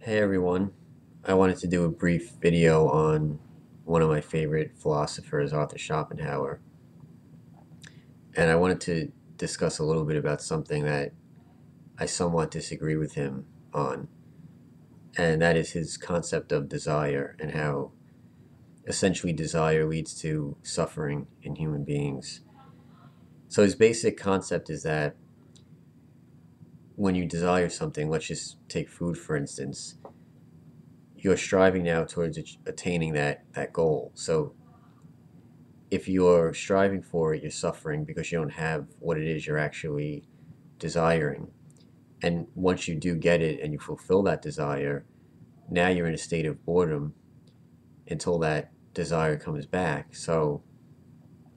Hey everyone, I wanted to do a brief video on one of my favorite philosophers, Arthur Schopenhauer, and I wanted to discuss a little bit about something that I somewhat disagree with him on, and that is his concept of desire and how essentially desire leads to suffering in human beings. So his basic concept is that when you desire something, let's just take food for instance, you're striving now towards attaining that goal. So if you're striving for it, you're suffering because you don't have what it is you're actually desiring. And once you do get it and you fulfill that desire, now you're in a state of boredom until that desire comes back. So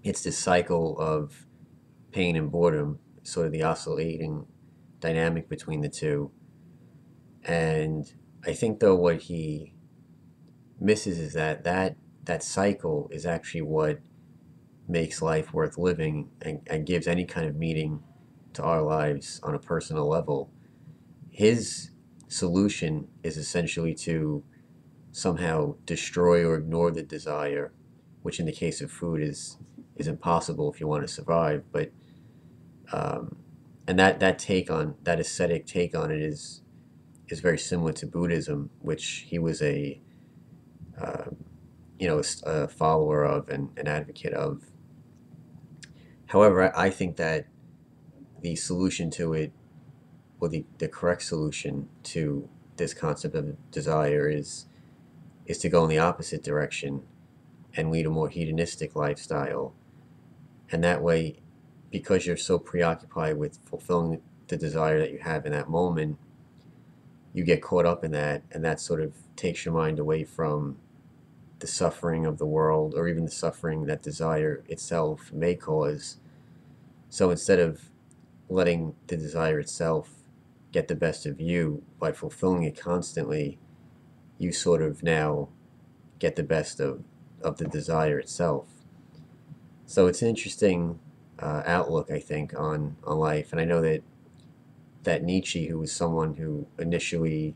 it's this cycle of pain and boredom, sort of the oscillating dynamic between the two. And I think though what he misses is that cycle is actually what makes life worth living and gives any kind of meaning to our lives on a personal level. His solution is essentially to somehow destroy or ignore the desire, which in the case of food is impossible if you want to survive. But um, and that take on that ascetic take on it is very similar to Buddhism, which he was uh, a follower of and an advocate of. However, I think that the solution to it, or the correct solution to this concept of desire is to go in the opposite direction and lead a more hedonistic lifestyle. And that way, because you're so preoccupied with fulfilling the desire that you have in that moment, you get caught up in that, and that sort of takes your mind away from the suffering of the world or even the suffering that desire itself may cause. So instead of letting the desire itself get the best of you by fulfilling it constantly, you sort of now get the best of the desire itself. So it's an interesting outlook, I think, on life. And I know that Nietzsche, who was someone who initially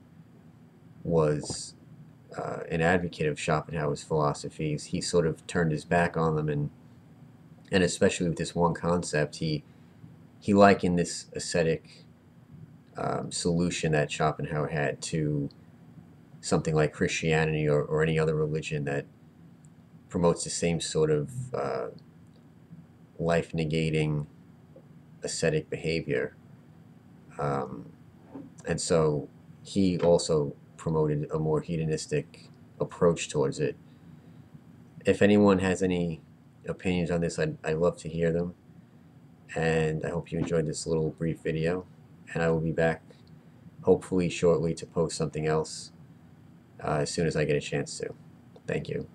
was an advocate of Schopenhauer's philosophies, he sort of turned his back on them, and especially with this one concept, he likened this ascetic solution that Schopenhauer had to something like Christianity or any other religion that promotes the same sort of life negating ascetic behavior. Um, and so he also promoted a more hedonistic approach towards it. If anyone has any opinions on this, I'd love to hear them. And I hope you enjoyed this little brief video. And I will be back hopefully shortly to post something else as soon as I get a chance to. Thank you.